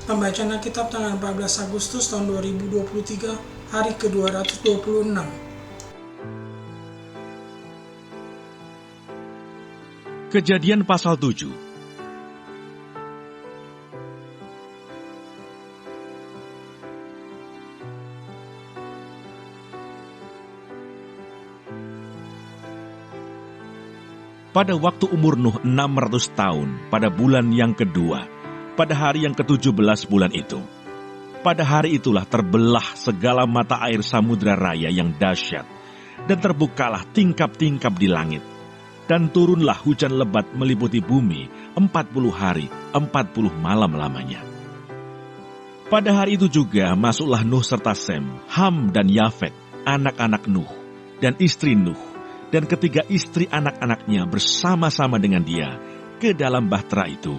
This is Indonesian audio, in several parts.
Pembacaan Alkitab tanggal 14 Agustus tahun 2023, hari ke-226. Kejadian pasal 7. Pada waktu umur Nuh 600 tahun, pada bulan yang kedua, pada hari yang ke-17 bulan itu, pada hari itulah terbelah segala mata air samudra raya yang dahsyat, dan terbukalah tingkap-tingkap di langit, dan turunlah hujan lebat meliputi bumi 40 hari, 40 malam lamanya. Pada hari itu juga masuklah Nuh serta Sem, Ham dan Yafet, anak-anak Nuh, dan istri Nuh, dan ketiga istri anak-anaknya bersama-sama dengan dia ke dalam bahtera itu.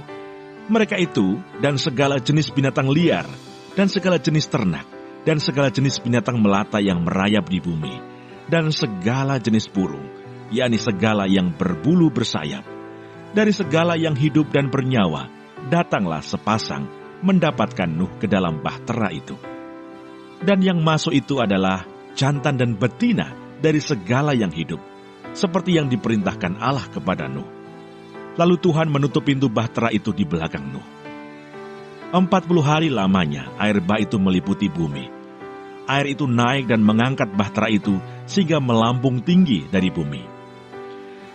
Mereka itu dan segala jenis binatang liar, dan segala jenis ternak, dan segala jenis binatang melata yang merayap di bumi, dan segala jenis burung, yakni segala yang berbulu bersayap. Dari segala yang hidup dan bernyawa, datanglah sepasang mendapatkan Nuh ke dalam bahtera itu. Dan yang masuk itu adalah jantan dan betina dari segala yang hidup, seperti yang diperintahkan Allah kepada Nuh. Lalu Tuhan menutup pintu bahtera itu di belakang Nuh. 40 hari lamanya air bah itu meliputi bumi. Air itu naik dan mengangkat bahtera itu sehingga melambung tinggi dari bumi.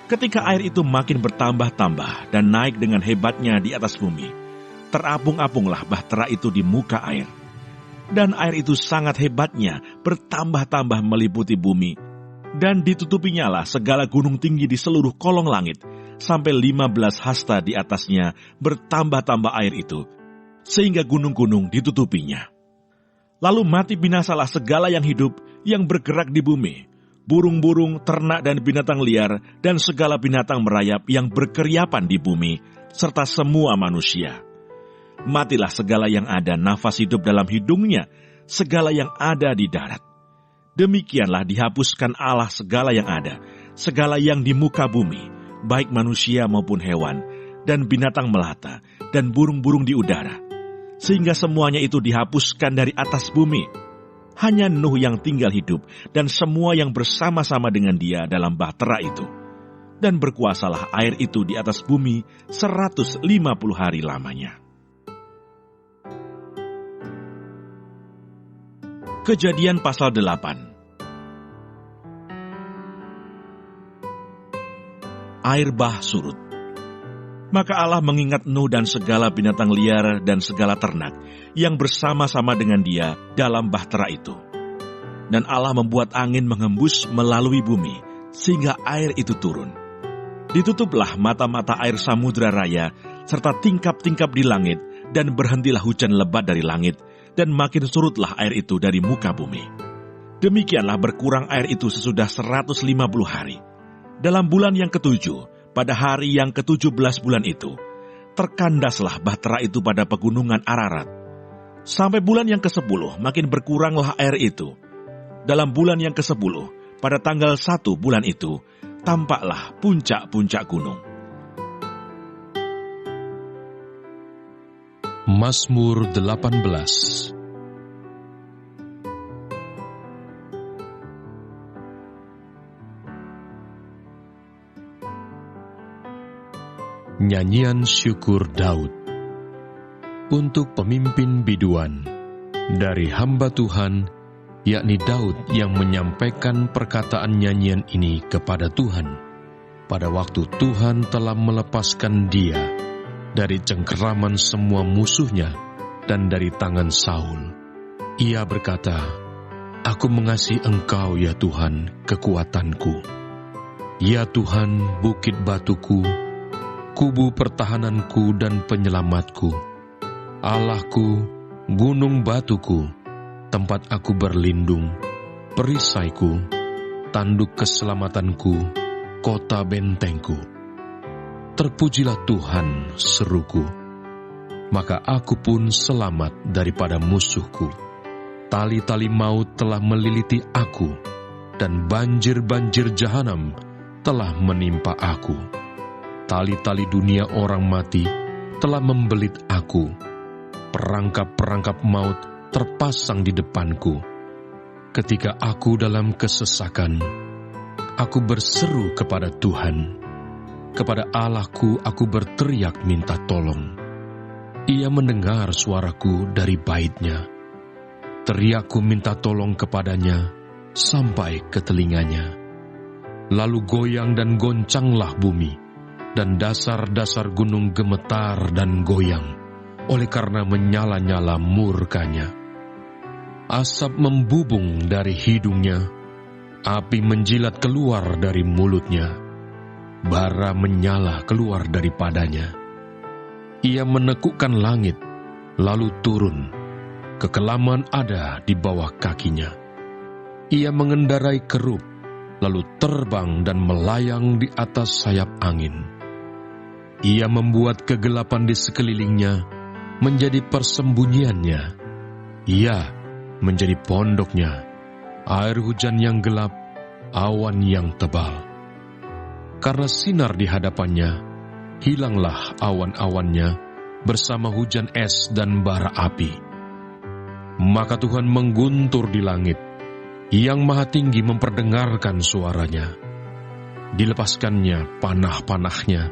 Ketika air itu makin bertambah-tambah dan naik dengan hebatnya di atas bumi, terapung-apunglah bahtera itu di muka air. Dan air itu sangat hebatnya bertambah-tambah meliputi bumi, dan ditutupinya lah segala gunung tinggi di seluruh kolong langit, sampai 15 hasta di atasnya bertambah-tambah air itu, sehingga gunung-gunung ditutupinya. Lalu mati binasalah segala yang hidup yang bergerak di bumi, burung-burung, ternak dan binatang liar, dan segala binatang merayap yang berkeriapan di bumi, serta semua manusia. Matilah segala yang ada nafas hidup dalam hidungnya, segala yang ada di darat. Demikianlah dihapuskan Allah segala yang ada, segala yang di muka bumi, baik manusia maupun hewan, dan binatang melata, dan burung-burung di udara, sehingga semuanya itu dihapuskan dari atas bumi. Hanya Nuh yang tinggal hidup, dan semua yang bersama-sama dengan dia dalam bahtera itu. Dan berkuasalah air itu di atas bumi 150 hari lamanya. Kejadian pasal 8. Air bah surut. Maka Allah mengingat Nuh dan segala binatang liar dan segala ternak yang bersama-sama dengan dia dalam bahtera itu. Dan Allah membuat angin menghembus melalui bumi, sehingga air itu turun. Ditutuplah mata-mata air samudra raya, serta tingkap-tingkap di langit, dan berhentilah hujan lebat dari langit, dan makin surutlah air itu dari muka bumi. Demikianlah berkurang air itu sesudah 150 hari. Dalam bulan yang ke-7, pada hari yang ke-17 bulan itu, terkandaslah bahtera itu pada pegunungan Ararat. Sampai bulan yang ke-10, makin berkuranglah air itu. Dalam bulan yang ke-10, pada tanggal 1 bulan itu, tampaklah puncak-puncak gunung. Mazmur 18. Nyanyian syukur Daud. Untuk pemimpin biduan, dari hamba Tuhan, yakni Daud yang menyampaikan perkataan nyanyian ini kepada Tuhan, pada waktu Tuhan telah melepaskan dia dari cengkeraman semua musuhnya dan dari tangan Saul. Ia berkata, "Aku mengasihi Engkau ya Tuhan, kekuatanku. Ya Tuhan, bukit batuku, kubu pertahananku dan penyelamatku. Allahku, gunung batuku, tempat aku berlindung, perisaiku, tanduk keselamatanku, kota bentengku. Terpujilah Tuhan, seruku. Maka aku pun selamat daripada musuhku. Tali-tali maut telah meliliti aku, dan banjir-banjir jahanam telah menimpa aku. Tali-tali dunia orang mati telah membelit aku. perangkap-perangkap maut terpasang di depanku. Ketika aku dalam kesesakan, aku berseru kepada Tuhan. Kepada Allahku aku berteriak minta tolong. Ia mendengar suaraku dari bait-Nya. Teriakku minta tolong kepadanya sampai ke telinganya. Lalu goyang dan goncanglah bumi, dan dasar-dasar gunung gemetar dan goyang, oleh karena menyala-nyala murkanya. Asap membubung dari hidungnya, api menjilat keluar dari mulutnya, bara menyala keluar daripadanya. Ia menekukkan langit, lalu turun, kekelaman ada di bawah kakinya. Ia mengendarai kerub, lalu terbang dan melayang di atas sayap angin. Ia membuat kegelapan di sekelilingnya menjadi persembunyiannya. Ia menjadi pondoknya, air hujan yang gelap, awan yang tebal. Karena sinar di hadapannya, hilanglah awan-awannya bersama hujan es dan bara api. Maka Tuhan mengguntur di langit, Yang Maha Tinggi memperdengarkan suaranya. Dilepaskannya panah-panahnya,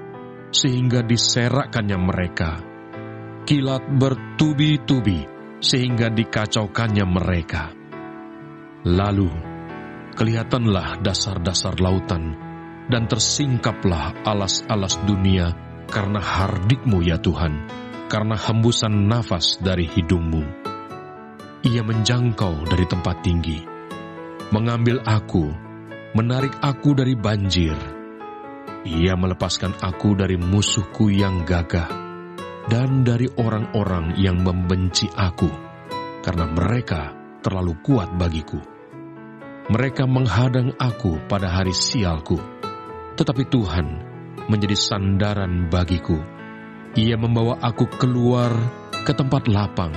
sehingga diserakkannya mereka. Kilat bertubi-tubi, sehingga dikacaukannya mereka. Lalu, kelihatanlah dasar-dasar lautan, dan tersingkaplah alas-alas dunia, karena hardik-Mu ya Tuhan, karena hembusan nafas dari hidung-Mu. Ia menjangkau dari tempat tinggi, mengambil aku, menarik aku dari banjir. Ia melepaskan aku dari musuhku yang gagah, dan dari orang-orang yang membenci aku, karena mereka terlalu kuat bagiku. Mereka menghadang aku pada hari sialku, tetapi Tuhan menjadi sandaran bagiku. Ia membawa aku keluar ke tempat lapang.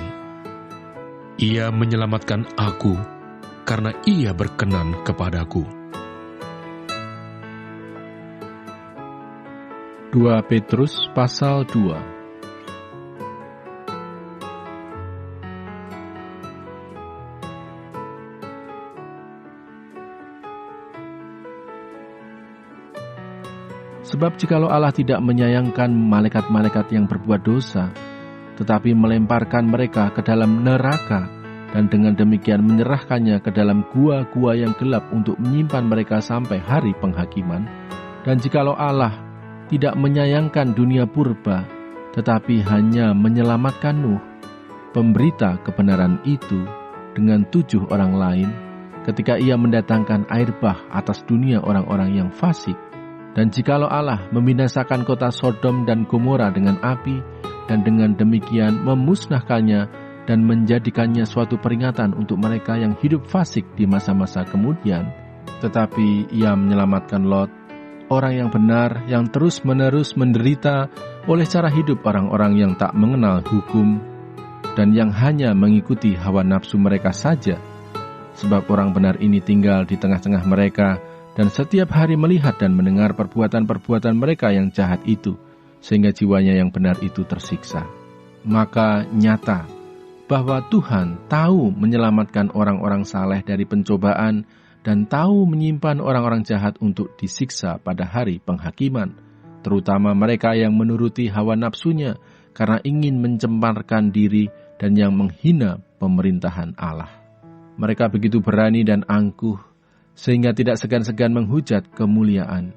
Ia menyelamatkan aku, karena Ia berkenan kepadaku. 2 Petrus pasal 2. Sebab jikalau Allah tidak menyayangkan malaikat-malaikat yang berbuat dosa, tetapi melemparkan mereka ke dalam neraka, dan dengan demikian menyerahkannya ke dalam gua-gua yang gelap untuk menyimpan mereka sampai hari penghakiman, dan jikalau Allah tidak menyayangkan dunia purba, tetapi hanya menyelamatkan Nuh, pemberita kebenaran itu, dengan 7 orang lain, ketika Ia mendatangkan air bah atas dunia orang-orang yang fasik. Dan jikalau Allah membinasakan kota Sodom dan Gomora dengan api, dan dengan demikian memusnahkannya dan menjadikannya suatu peringatan untuk mereka yang hidup fasik di masa-masa kemudian, tetapi Ia menyelamatkan Lot, orang yang benar yang terus-menerus menderita oleh cara hidup orang-orang yang tak mengenal hukum dan yang hanya mengikuti hawa nafsu mereka saja. Sebab orang benar ini tinggal di tengah-tengah mereka, dan setiap hari melihat dan mendengar perbuatan-perbuatan mereka yang jahat itu, sehingga jiwanya yang benar itu tersiksa. Maka nyata bahwa Tuhan tahu menyelamatkan orang-orang saleh dari pencobaan, dan tahu menyimpan orang-orang jahat untuk disiksa pada hari penghakiman, terutama mereka yang menuruti hawa nafsunya, karena ingin mencemparkan diri dan yang menghina pemerintahan Allah. Mereka begitu berani dan angkuh, sehingga tidak segan-segan menghujat kemuliaan.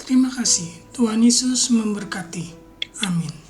Terima kasih. Tuhan Yesus memberkati. Amin.